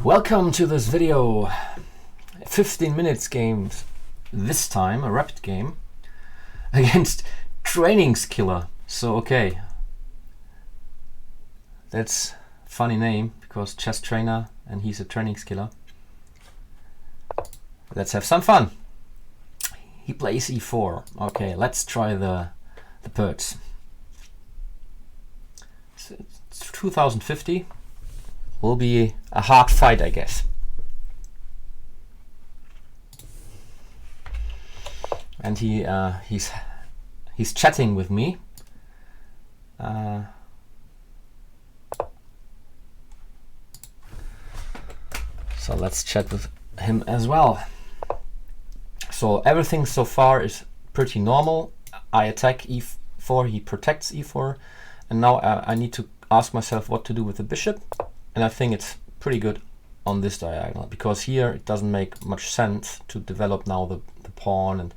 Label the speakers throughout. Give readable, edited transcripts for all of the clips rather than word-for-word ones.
Speaker 1: Welcome to this video. 15 minutes game, this time a rapid game against Trainingskiller. So okay, that's a funny name because chess trainer and he's a Trainingskiller. Let's have some fun. He plays e4. Okay, let's try the birds. So it's 2050. Will be a hard fight, I guess. And he's chatting with me. So let's chat with him as well. So everything so far is pretty normal. I attack e4, he protects e4, and now I need to ask myself what to do with the bishop. And I think it's pretty good on this diagonal, because here it doesn't make much sense to develop now the pawn, and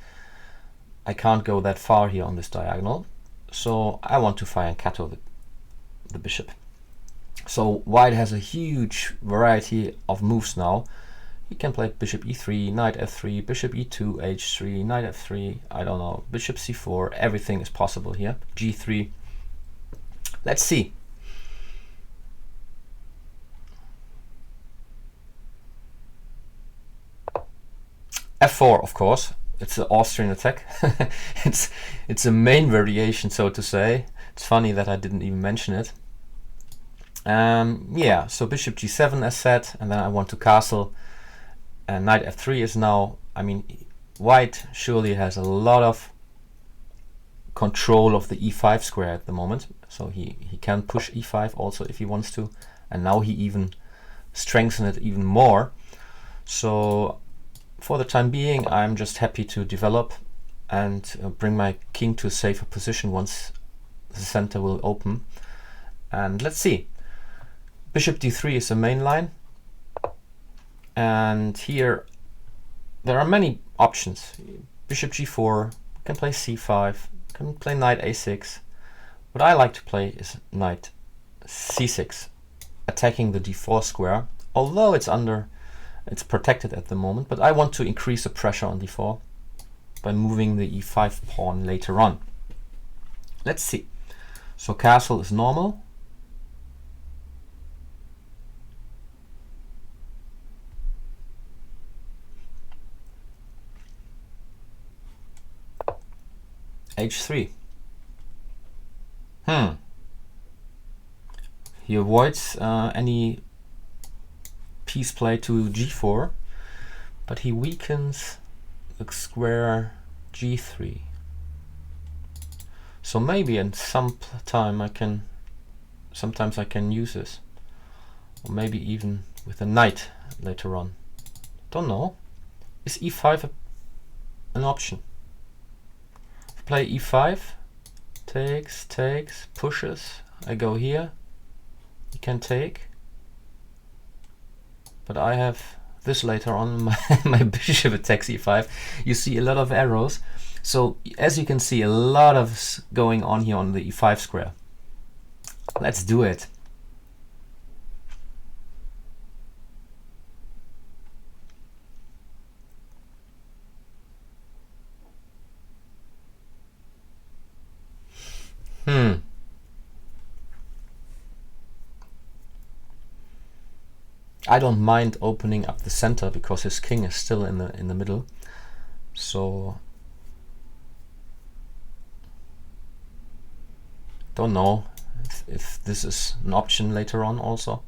Speaker 1: I can't go that far here on this diagonal. So I want to fianchetto the bishop. So white has a huge variety of moves now. He can play bishop e3, knight f3, bishop e2, h3, knight f3, I don't know, bishop c4, everything is possible here, g3. Let's see. f4, of course, it's an Austrian attack. it's a main variation, so to say. It's funny that I didn't even mention it. Yeah, so bishop g7 as said, and then I want to castle. And knight f3 is now, I mean, white surely has a lot of control of the e5 square at the moment. So he can push e5 also if he wants to. And now he even strengthens it even more. So for the time being, I'm just happy to develop and bring my king to a safer position once the center will open. And let's see. Bishop d3 is the main line. And here there are many options. Bishop g4, can play c5, can play knight a6. What I like to play is knight c6, attacking the d4 square, although it's protected at the moment, but I want to increase the pressure on d4 by moving the e5 pawn later on. Let's see. So castle is normal. h3. He avoids any piece play to g4, but he weakens the square g3. So maybe in some time sometimes I can use this, or maybe even with a knight later on. Don't know. Is e5 an option? Play e5, takes, pushes. I go here. He can take, but I have this later on. My bishop attacks e5. You see a lot of arrows. So as you can see, a lot of going on here on the e5 square. Let's do it. I don't mind opening up the center because his king is still in the middle. So don't know if this is an option later on also.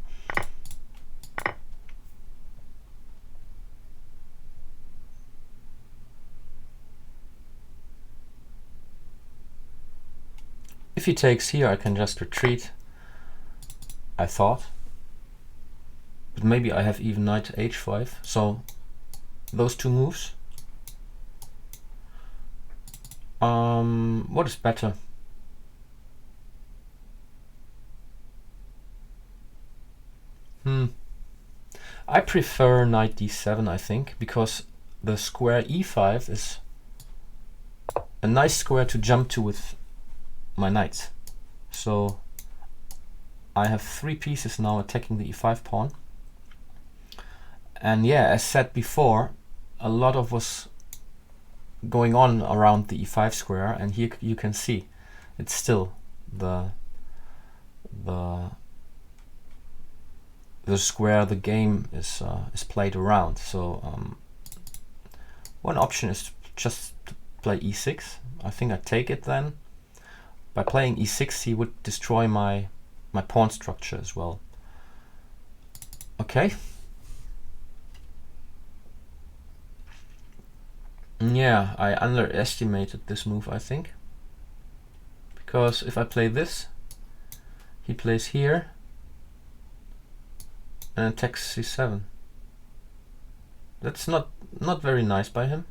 Speaker 1: If he takes here, I can just retreat, I thought. But maybe I have even knight h5. So those two moves. What is better? I prefer knight d7, I think, because the square e5 is a nice square to jump to with my knights. So I have three pieces now attacking the e5 pawn. And yeah, as said before, a lot of was going on around the e5 square, and here you can see it's still the square the game is played around. So one option is just to play e6. I think I take it then. By playing e6 he would destroy my pawn structure as well. Okay. Yeah, I underestimated this move, I think. Because if I play this, he plays here and attacks c7. That's not very nice by him.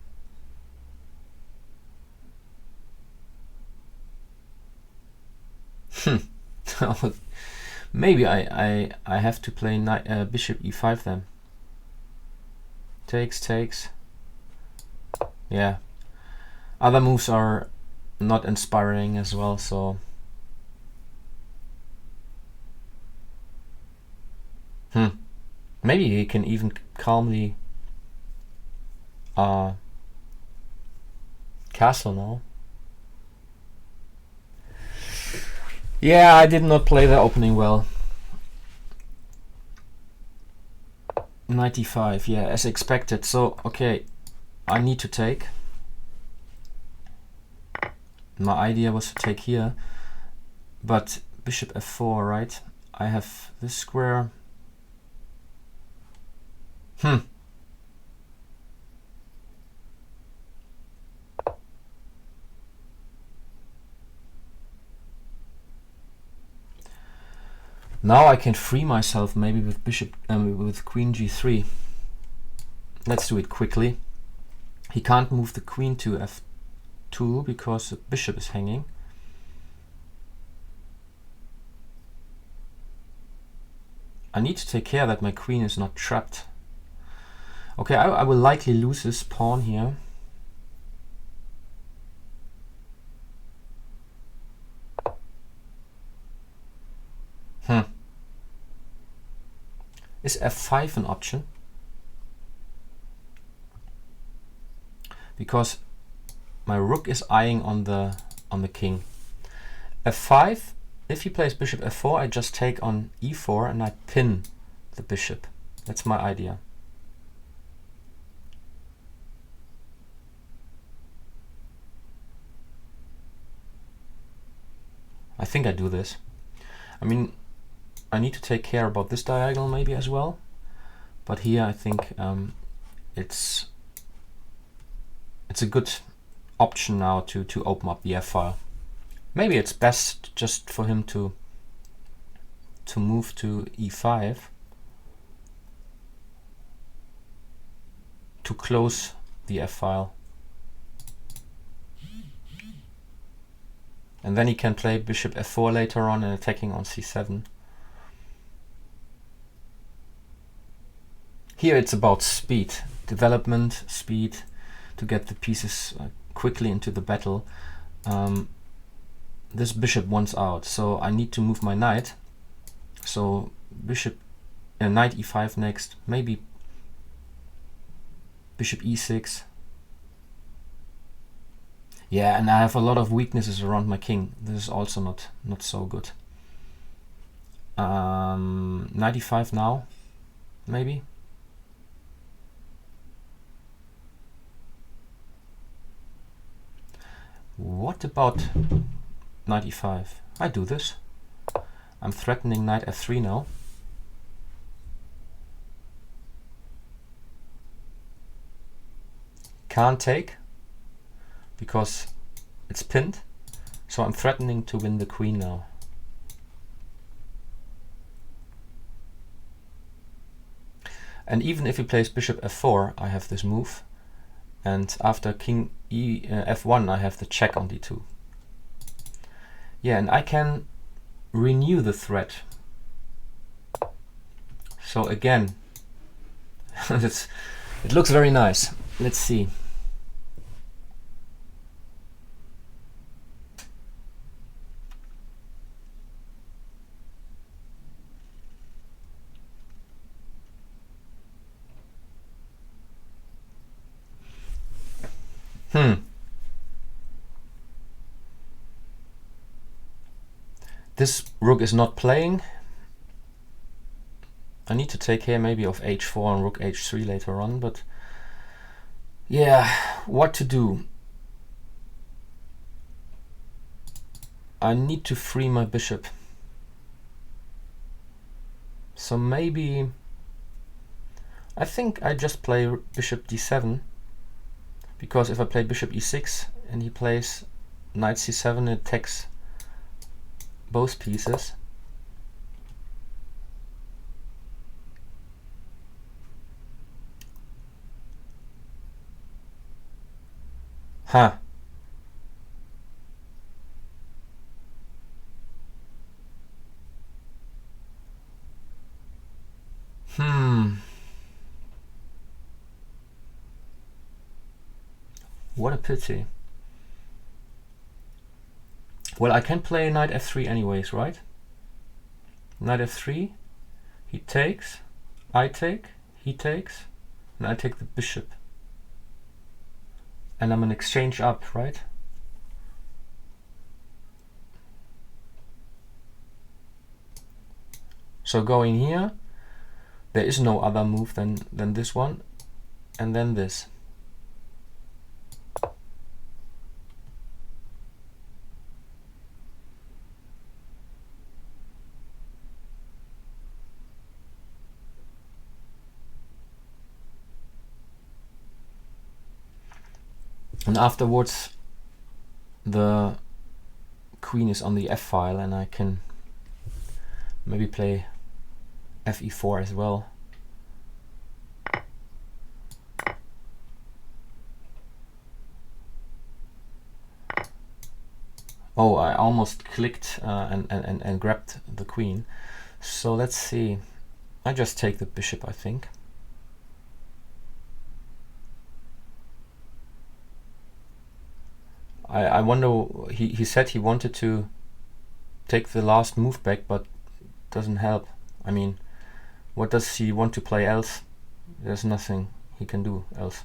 Speaker 1: Maybe I have to play bishop e5 then. Takes. Yeah. Other moves are not inspiring as well, so maybe he can even calmly castle now. Yeah, I did not play the opening well. 95, yeah, as expected. So okay, I need to take. My idea was to take here, but bishop f4, right? I have this square. Now I can free myself maybe with bishop with queen g3. Let's do it quickly. He can't move the queen to f2 because the bishop is hanging. I need to take care that my queen is not trapped. Okay, I will likely lose this pawn here. Is f5 an option? Because my rook is eyeing on the king. f5, if he plays bishop f4, I just take on e4 and I pin the bishop. That's my idea. I think I do this. I mean, I need to take care about this diagonal maybe as well, but here I think it's a good option now to open up the f-file. Maybe it's best just for him to move to e5 to close the f-file, and then he can play bishop f4 later on and attacking on c7. Here it's about speed, development, speed, to get the pieces quickly into the battle. This bishop wants out, so I need to move my knight. So bishop, knight e5 next, maybe bishop e6. Yeah, and I have a lot of weaknesses around my king. This is also not so good. Knight e5 now, maybe. What about knight e5? I do this. I'm threatening knight f3 now. Can't take because it's pinned, so I'm threatening to win the queen now. And even if he plays bishop f4, I have this move, and after king f1 I have the check on d2. Yeah, and I can renew the threat. So again, it looks very nice. Let's see. This rook is not playing. I need to take care maybe of h4 and rook h3 later on, but yeah, what to do? I need to free my bishop. So maybe I think I just play bishop d7, because if I play bishop e6 and he plays knight c7, it attacks both pieces. Huh. What a pity. Well, I can play knight f3 anyways, right? Knight f3, he takes, I take, he takes, and I take the bishop. And I'm an exchange up, right? So going here, there is no other move than this one, and then this. And afterwards, the queen is on the f file, and I can maybe play fe4 as well. Oh, I almost clicked and grabbed the queen. So let's see. I just take the bishop, I think. I wonder, he said he wanted to take the last move back, but doesn't help. I mean, what does he want to play else? There's nothing he can do else.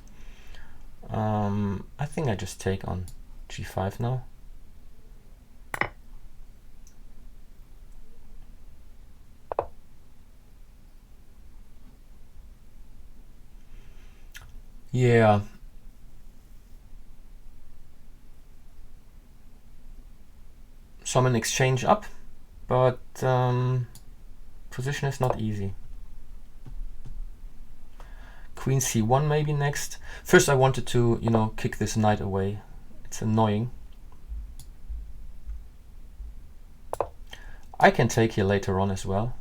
Speaker 1: I think I just take on g5 now. Yeah. So I'm an exchange up, but position is not easy. Queen c1 maybe next. First I wanted to, you know, kick this knight away. It's annoying. I can take here later on as well.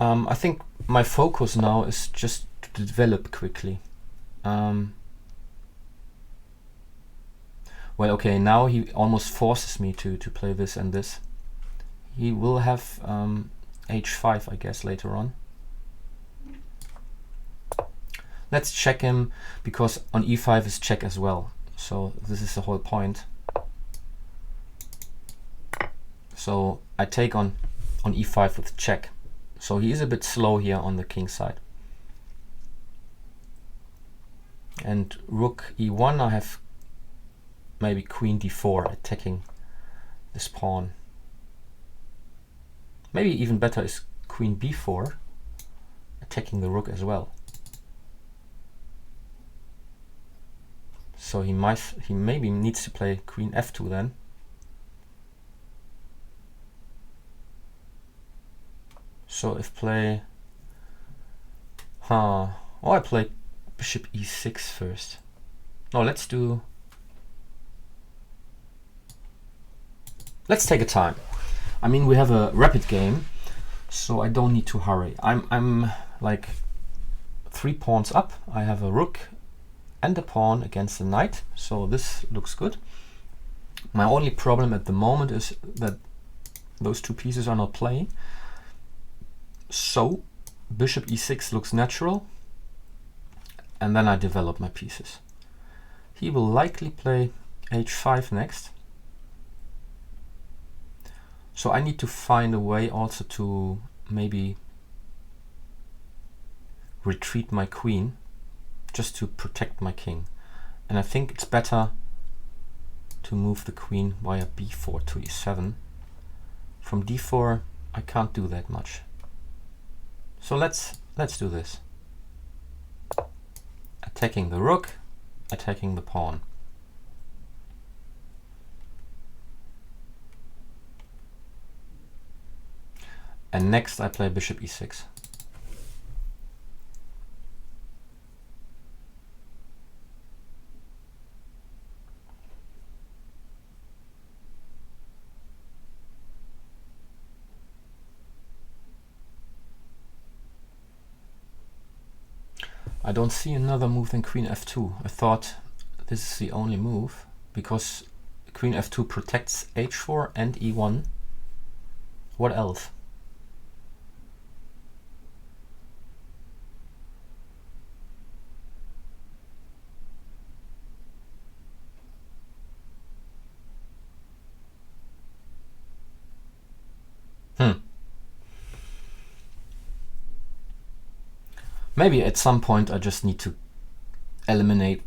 Speaker 1: I think my focus now is just to develop quickly. Well, okay, now he almost forces me to play this and this. He will have h5, I guess, later on. Let's check him, because on e5 is check as well. So this is the whole point. So I take on e5 with check. So he is a bit slow here on the king side. And rook e1, I have maybe queen d4 attacking this pawn. Maybe even better is queen b4 attacking the rook as well. So he maybe needs to play queen f2 then. So if play, I play bishop e6 first. No, let's take a time. I mean, we have a rapid game, so I don't need to hurry. I'm like 3 pawns up. I have a rook and a pawn against the knight, so this looks good. My only problem at the moment is that those 2 pieces are not playing. So bishop e6 looks natural, and then I develop my pieces. He will likely play h5 next. So I need to find a way also to maybe retreat my queen just to protect my king. And I think it's better to move the queen via b4 to e7. From d4 I can't do that much. So let's do this. Attacking the rook, attacking the pawn. And next I play bishop e6. I don't see another move than queen f2. I thought this is the only move, because queen f2 protects h4 and e1. What else? Maybe at some point I just need to eliminate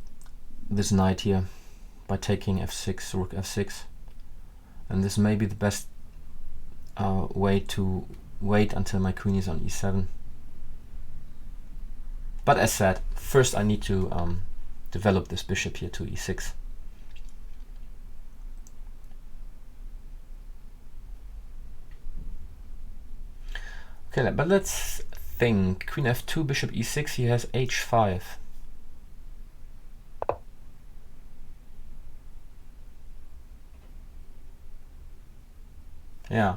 Speaker 1: this knight here by taking f6, rook f6. And this may be the best way to wait until my queen is on e7. But as said, first I need to develop this bishop here to e6. Okay, but let's think. Queen f2, bishop e6, he has h5. Yeah.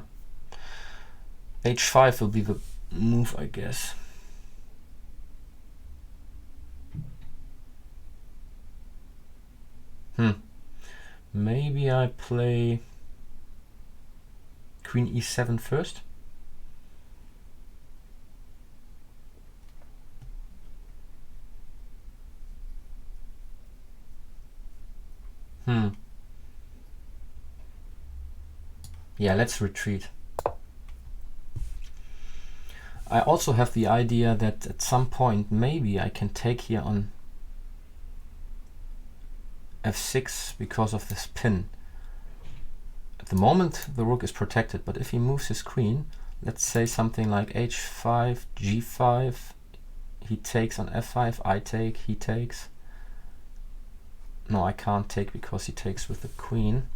Speaker 1: h5 will be the move, I guess. Maybe I play queen e7 first. Yeah, let's retreat. I also have the idea that at some point maybe I can take here on f6 because of this pin. At the moment the rook is protected, but if he moves his queen, let's say something like h5, g5, he takes on f5, I take, he takes. No, I can't take because he takes with the queen.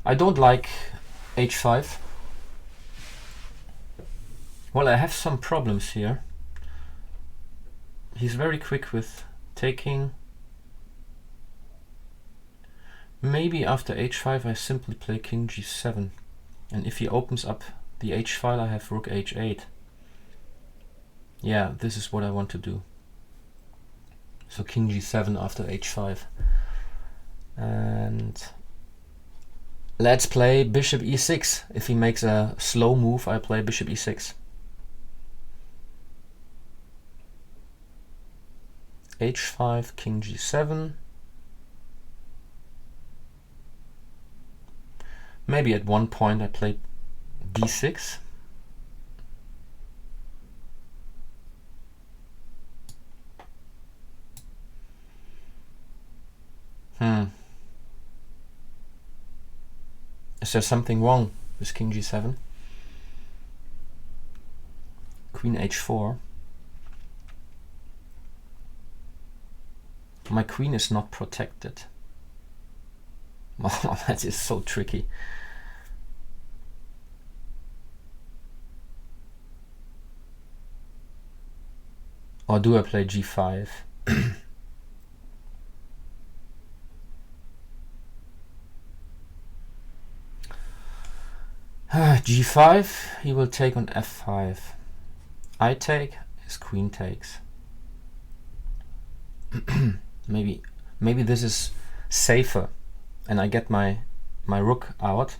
Speaker 1: I don't like h5. Well, I have some problems here. He's very quick with taking. Maybe after h5 I simply play king g7, and if he opens up the h file I have rook h8. Yeah, this is what I want to do. So king g7 after h5. And let's play bishop e6. If he makes a slow move, I play bishop e6. h5, king g7. Maybe at one point I played d6. Is there something wrong with king g7? Queen h4. My queen is not protected. Oh, that is so tricky. Or do I play g5? g5, he will take on f5. I take, his queen takes. Maybe this is safer, and I get my rook out,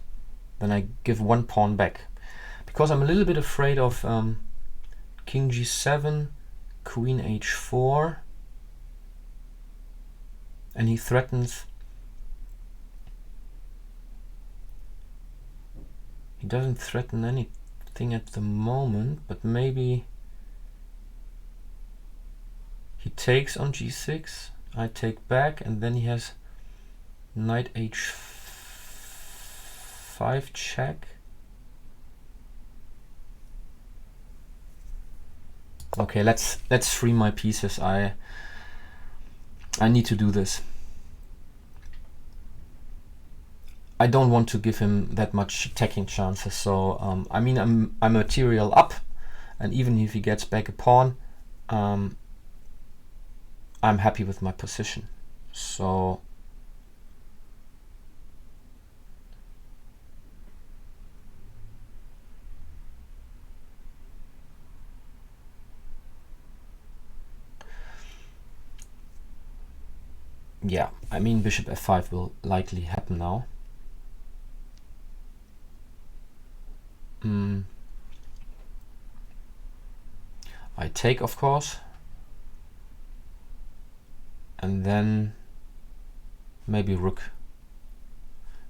Speaker 1: then I give one pawn back, because I'm a little bit afraid of king g7, queen h4, and he threatens. He doesn't threaten anything at the moment, but maybe he takes on g6, I take back, and then he has knight h5 check. Okay, let's free my pieces. I need to do this. I don't want to give him that much attacking chances, so I mean, I'm material up, and even if he gets back a pawn, I'm happy with my position. So yeah, I mean, bishop f5 will likely happen now. I take, of course, and then maybe rook.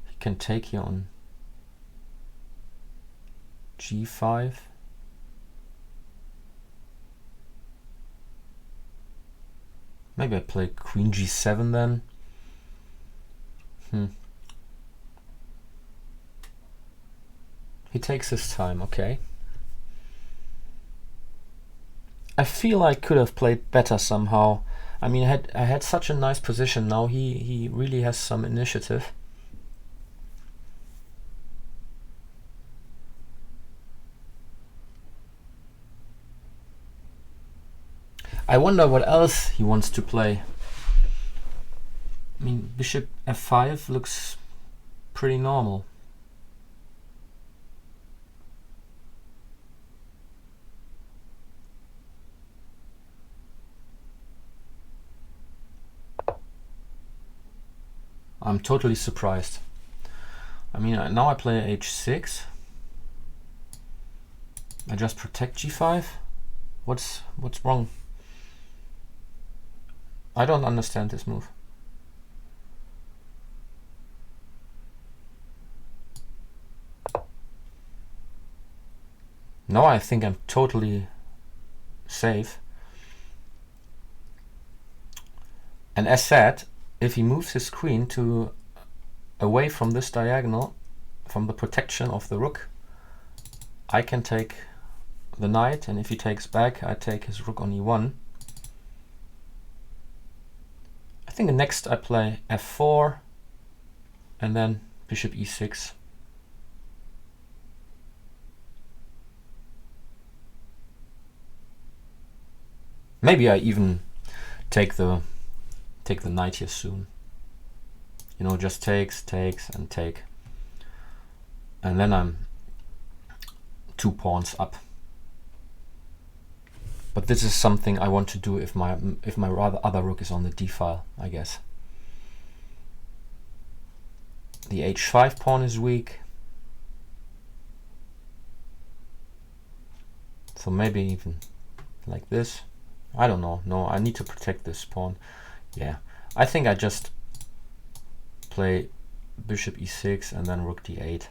Speaker 1: He can take here on g5. Maybe I play queen g7 then. He takes his time, okay. I feel I could have played better somehow. I mean, I had such a nice position. Now he really has some initiative. I wonder what else he wants to play. I mean, bishop f5 looks pretty normal. I'm totally surprised. I mean, now I play h6. I just protect g5. What's wrong? I don't understand this move. Now I think I'm totally safe. And as said, if he moves his queen to away from this diagonal, from the protection of the rook, I can take the knight, and if he takes back, I take his rook on e1. I think next I play f4 and then bishop e6. Maybe I even take the knight here soon. You know, just takes and take, and then I'm 2 pawns up. But this is something I want to do if my other rook is on the d file, I guess. The h5 pawn is weak, so maybe even like this. I don't know. No, I need to protect this pawn. Yeah, I think I just play bishop e6 and then rook d8.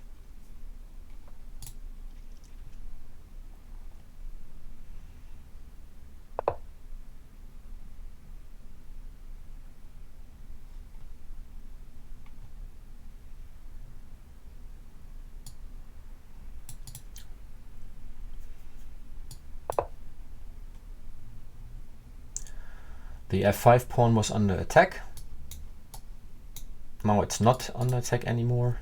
Speaker 1: The f5 pawn was under attack. Now it's not under attack anymore.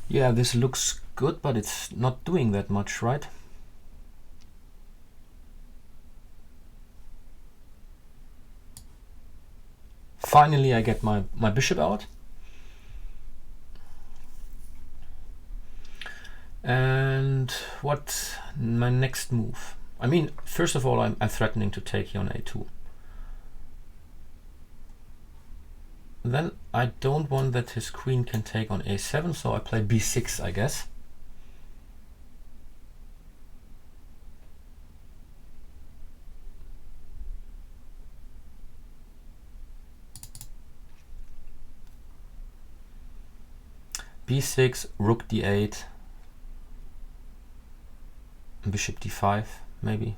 Speaker 1: Yeah, this looks good, but it's not doing that much, right? Finally, I get my bishop out. And what's my next move? I mean, first of all, I'm threatening to take here on a2. Then I don't want that his queen can take on a7, so I play b6, I guess. b6, rook d8, bishop d5, maybe.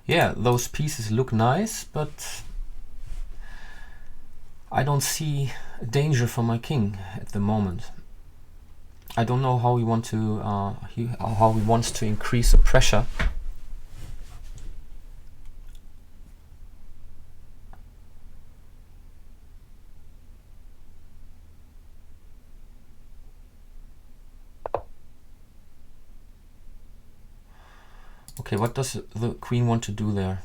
Speaker 1: Yeah, those pieces look nice, but I don't see danger for my king at the moment. I don't know how he wants to increase the pressure. Okay, what does the queen want to do there?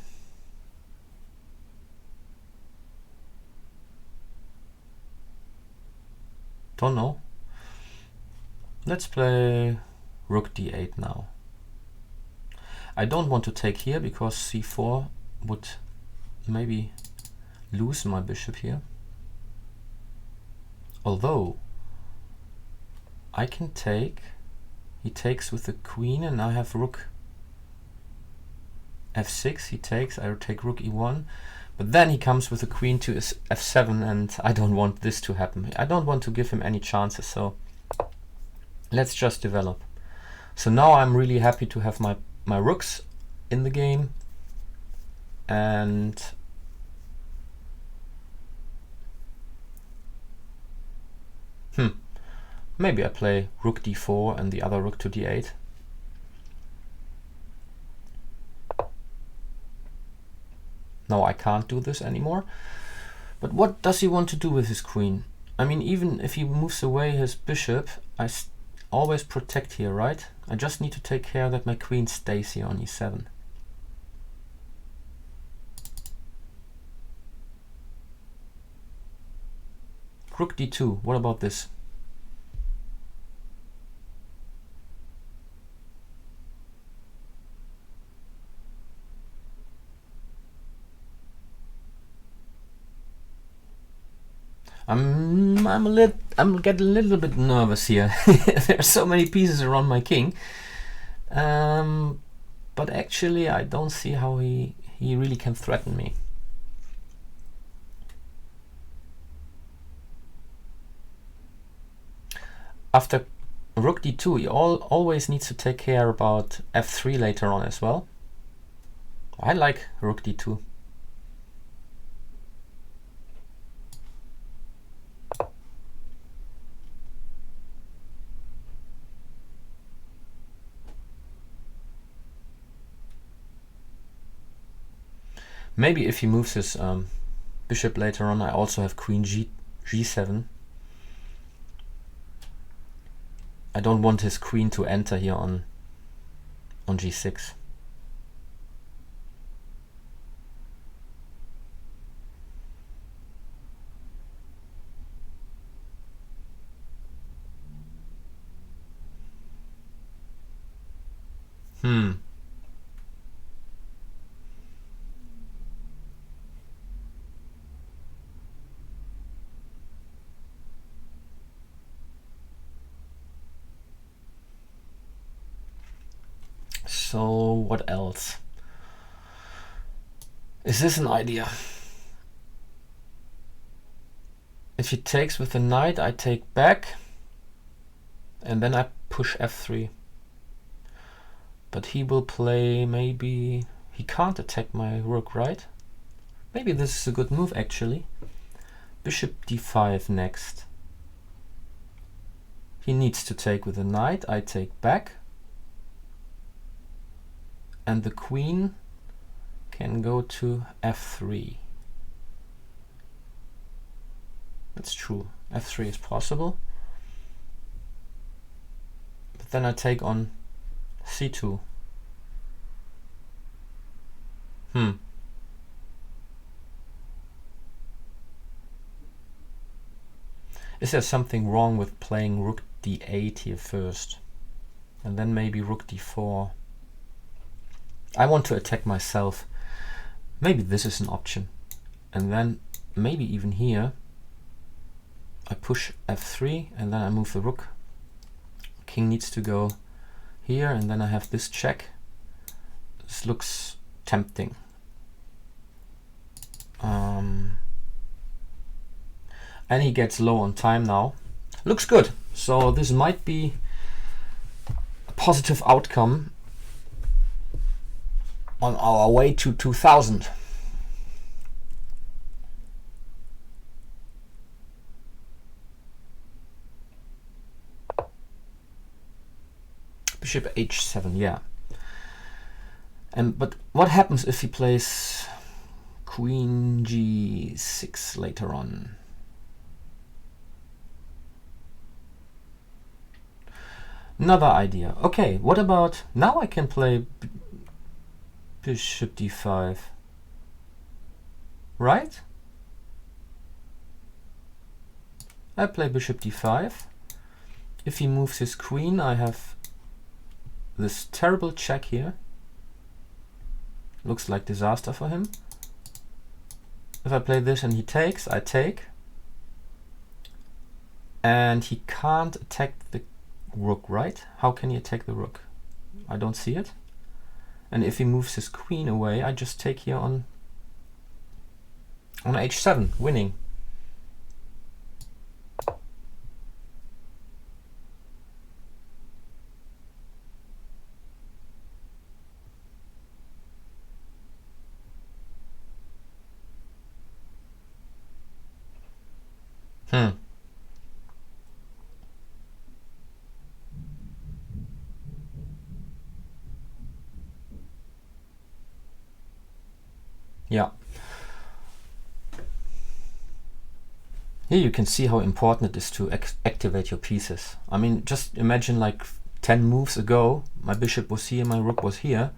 Speaker 1: Don't know. Let's play rook d8 now. I don't want to take here because c4 would maybe lose my bishop here. Although I can take, he takes with the queen and I have rook f6, he takes, I take rook e1, but then he comes with the queen to f7 and I don't want this to happen. I don't want to give him any chances, so let's just develop. So now I'm really happy to have my rooks in the game, and maybe I play rook d4 and the other rook to d8. No, I can't do this anymore. But what does he want to do with his queen? I mean, even if he moves away his bishop, I always protect here, right? I just need to take care that my queen stays here on e7. Rook d2, what about this? I'm getting a little bit nervous here. There are so many pieces around my king. But actually I don't see how he really can threaten me. After rook d2, he always needs to take care about f3 later on as well. I like rook d2. Maybe if he moves his bishop later on, I also have queen g7. I don't want his queen to enter here on g6. So what else? Is this an idea? If he takes with the knight, I take back, and then I push f3. But he will play, maybe he can't attack my rook, right? Maybe this is a good move actually. Bishop d5 next. He needs to take with the knight, I take back. And the queen can go to f3. That's true, f3 is possible. But then I take on c2. Is there something wrong with playing rook d8 here first? And then maybe rook d4. I want to attack myself. Maybe this is an option. And then maybe even here I push f3 and then I move the rook. King needs to go here and then I have this check. This looks tempting. And he gets low on time now. Looks good. So this might be a positive outcome on our way to 2000. Bishop h7, yeah. But what happens if he plays queen g6 later on? Another idea. Okay, what about now? I can play bishop d5, right? I play bishop d5. If he moves his queen, I have this terrible check here. Looks like disaster for him. If I play this and he takes, I take. And he can't attack the rook, right? How can he attack the rook? I don't see it. And if he moves his queen away, I just take here on h7, winning. Yeah. Here you can see how important it is to activate your pieces. I mean, just imagine like 10 moves ago, my bishop was here, my rook was here,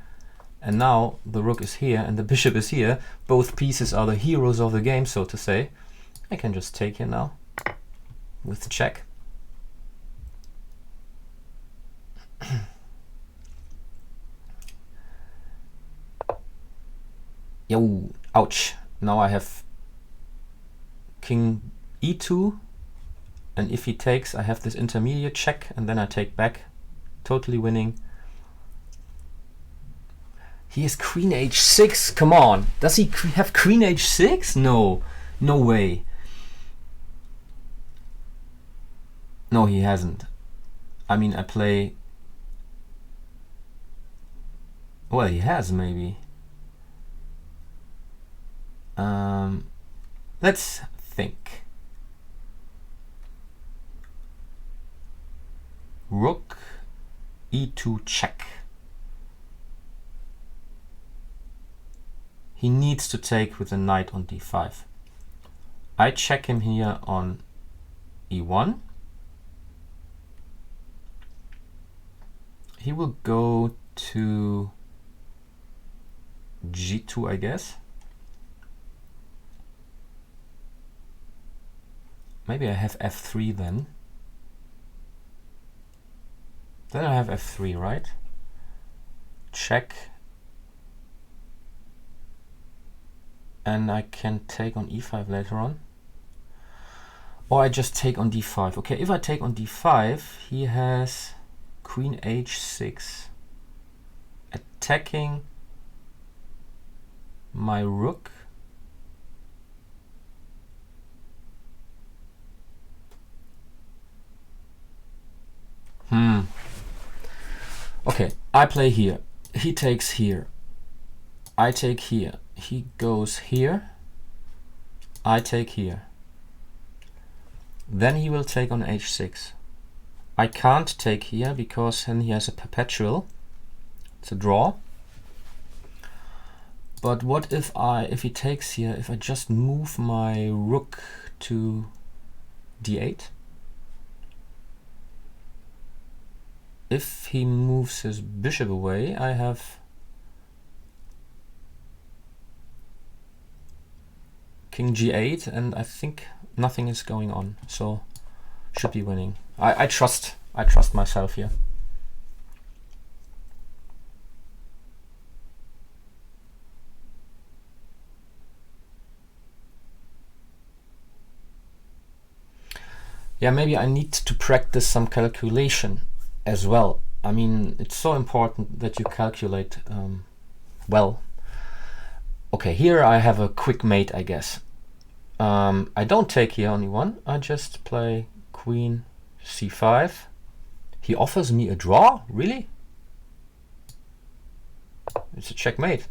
Speaker 1: and now the rook is here and the bishop is here. Both pieces are the heroes of the game, so to say. I can just take here now with check. Yo, ouch. Now I have king e2, and if he takes, I have this intermediate check, and then I take back, totally winning. He has queen h6, come on. Does he have queen h6? No, no way. No, he hasn't. I mean, I play... Well, he has, maybe. Let's think. Rook e2 check. He needs to take with the knight on d5. I check him here on e1. He will go to g2, I guess. Maybe I have f3 then. Then I have f3, right? Check. And I can take on e5 later on. Or I just take on d5. Okay, if I take on d5, he has queen h6 attacking my rook. Okay, I play here. He takes here. I take here. He goes here. I take here. Then he will take on h6. I can't take here because then he has a perpetual. It's a draw. But what if he takes here, if I just move my rook to d8? If he moves his bishop away, I have king g8, and I think nothing is going on. So should be winning. I trust myself here. Yeah, maybe I need to practice some calculation as well. I mean, it's so important that you calculate well. Okay, here I have a quick mate, I guess. I don't take here only one. I just play queen c5. He offers me a draw? Really? It's a checkmate.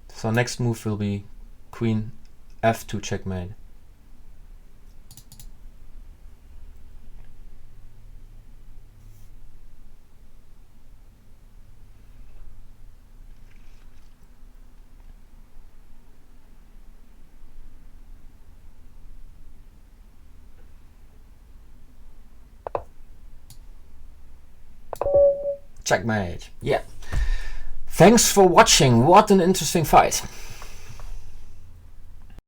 Speaker 1: So next move will be queen f2 checkmate. Checkmate. Yeah. Thanks for watching. What an interesting fight.